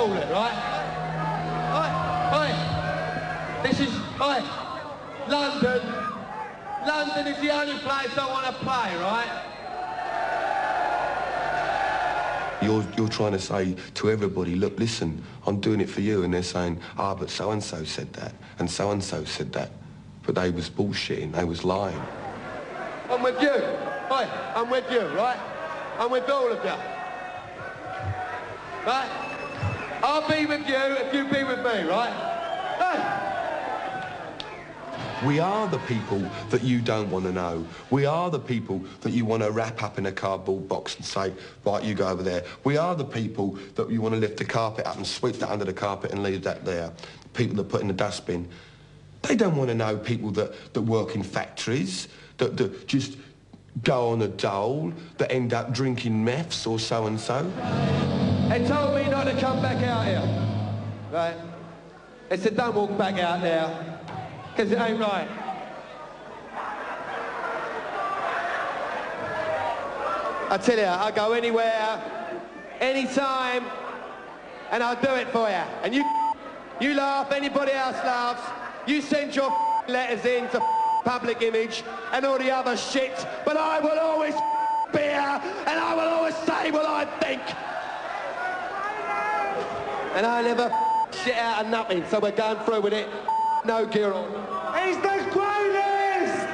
call it, right? Oi, this is, London. London is the only place I want to play, right? You're trying to say to everybody, look, listen, I'm doing it for you, and they're saying, but so-and-so said that, and so-and-so said that. But they was bullshitting, they was lying. I'm with you. Oi, I'm with you, right? I'm with all of you. Right? I'll be with you if you be with me, right? Hey! We are the people that you don't want to know. We are the people that you want to wrap up in a cardboard box and say, right, you go over there. We are the people that you want to lift the carpet up and sweep that under the carpet and leave that there. People that put in the dustbin. They don't want to know people that work in factories, that just go on a dole, that end up drinking meths or so-and-so. They told me not to come back out here, right? They said, don't walk back out there, because it ain't right. I tell you, I go anywhere, anytime, and I'll do it for you. And you laugh, anybody else laughs. You send your letters in to Public Image and all the other shit, but I will always be here, and I will always say what I think. And I never shit out of nothing, so we're going through with it. No gear on. He's the greatest!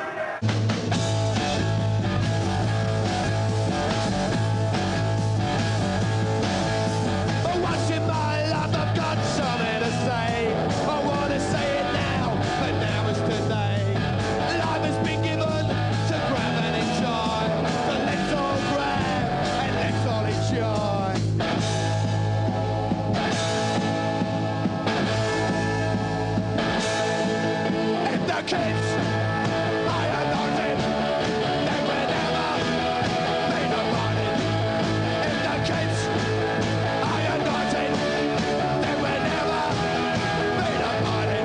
But once in my life I've got something to say. I want to say it now, but now is today. Life has been given to grab and enjoy. So let's all grab and let's all enjoy. Kids, I am not in. They will never be divided. If the kids, I am not in. They will never be divided.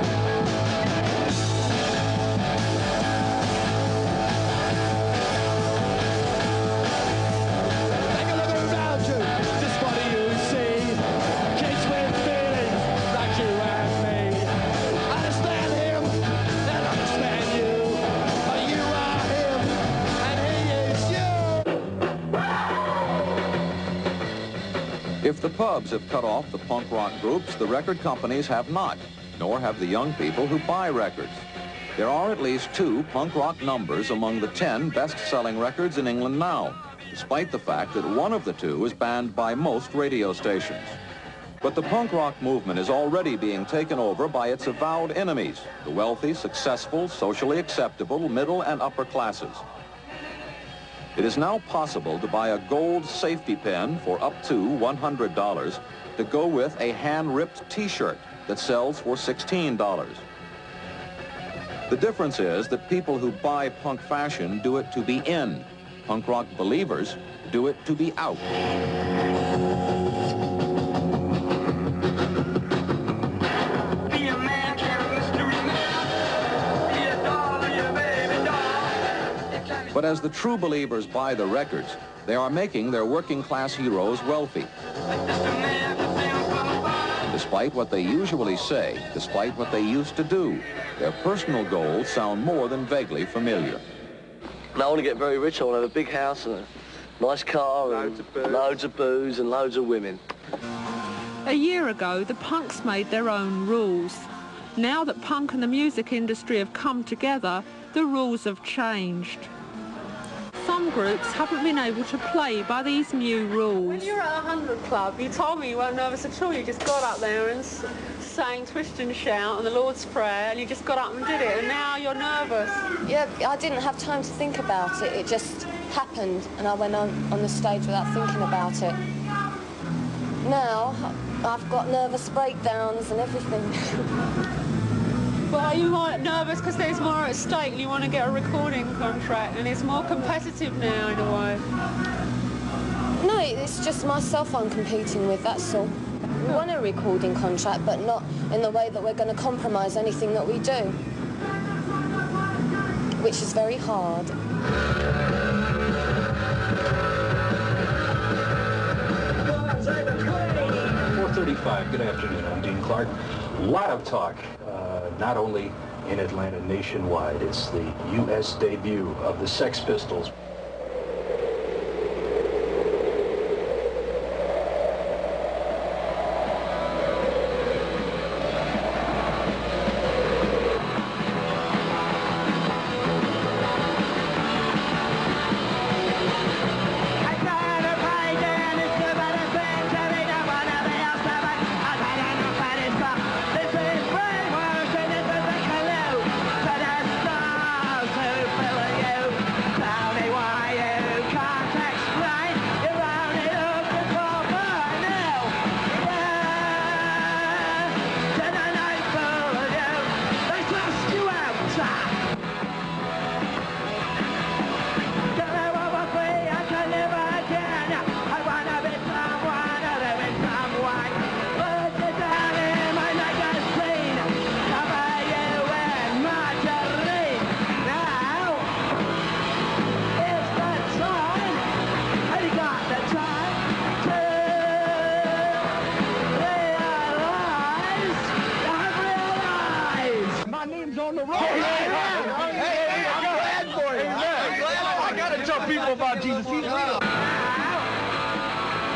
Take a look around you. Just what do you see? Kids with feelings like you and me. Understand him. Understand you, but you are him, and he is you. If the pubs have cut off the punk rock groups, the record companies have not, nor have the young people who buy records. There are at least 2 punk rock numbers among the 10 best-selling records in England now, despite the fact that one of the 2 is banned by most radio stations. But the punk rock movement is already being taken over by its avowed enemies, the wealthy, successful, socially acceptable middle and upper classes. It is now possible to buy a gold safety pin for up to $100 to go with a hand-ripped T-shirt that sells for $16. The difference is that people who buy punk fashion do it to be in. Punk rock believers do it to be out. But as the true believers buy the records, they are making their working-class heroes wealthy. And despite what they usually say, despite what they used to do, their personal goals sound more than vaguely familiar. I want to get very rich. I want to have a big house and a nice car and loads of booze and loads of women. A year ago, the punks made their own rules. Now that punk and the music industry have come together, the rules have changed. Some groups haven't been able to play by these new rules. When you were at 100 Club, you told me you weren't nervous at all. You just got up there and sang Twist and Shout and the Lord's Prayer, and you just got up and did it, and now you're nervous. Yeah, I didn't have time to think about it. It just happened, and I went on the stage without thinking about it. Now, I've got nervous breakdowns and everything. Well, are you more nervous because there's more at stake? You want to get a recording contract, and it's more competitive now in a way. No, it's just myself I'm competing with, that's all. We want a recording contract, but not in the way that we're going to compromise anything that we do, which is very hard. 4:30 6:45. Good afternoon. I'm Dean Clark. A lot of talk, not only in Atlanta, nationwide. It's the U.S. debut of the Sex Pistols.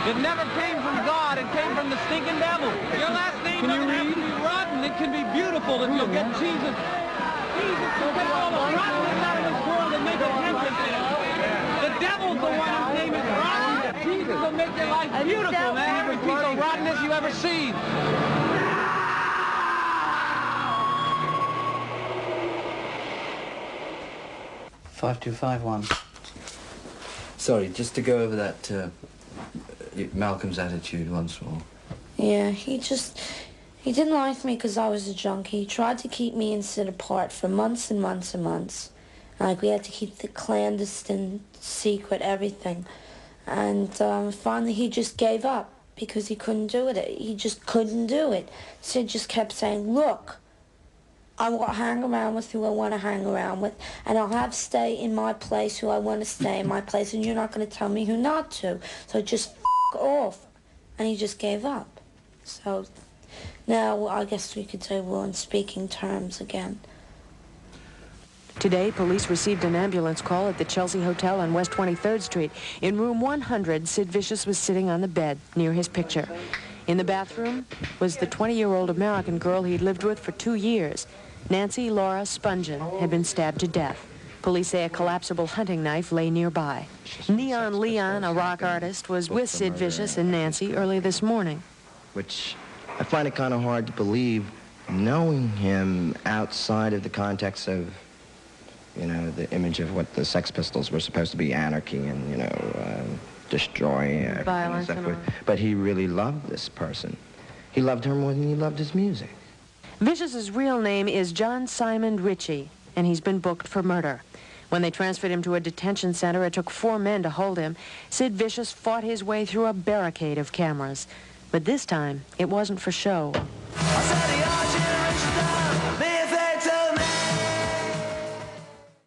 It never came from God, it came from the stinking devil. Your last name doesn't have to be rotten, it can be beautiful if you'll get Jesus. Jesus will take all the rottenness out of this world and make it tempting. The devil's the one whose name is rotten. Jesus will make your life beautiful, man. Every piece of rottenness you ever see. 5251. Sorry, just to go over that, Malcolm's attitude once more. Yeah, he didn't like me because I was a junkie. He tried to keep me and Sid apart for months and months and months. Like, we had to keep the clandestine, secret, everything. And finally he just gave up because he couldn't do it. He just couldn't do it. Sid just kept saying, look, I will hang around with who I want to hang around with, and I'll have stay in my place who I want to stay in my place, and you're not going to tell me who not to. So just f*** off. And he just gave up. So now I guess we could say we're on speaking terms again. Today, police received an ambulance call at the Chelsea Hotel on West 23rd Street. In room 100, Sid Vicious was sitting on the bed near his picture. In the bathroom was the 20-year-old American girl he'd lived with for 2 years. Nancy Laura Spungen had been stabbed to death. Police say a collapsible hunting knife lay nearby. Neon Leon, a rock artist, was with Sid Vicious and Nancy early this morning. Which I find it kind of hard to believe, knowing him outside of the context of, you know, the image of what the Sex Pistols were supposed to be, anarchy and, you know, destroy violence and stuff. But he really loved this person. He loved her more than he loved his music. Vicious's real name is John Simon Ritchie, and he's been booked for murder. When they transferred him to a detention center, it took 4 men to hold him. Sid Vicious fought his way through a barricade of cameras. But this time, it wasn't for show.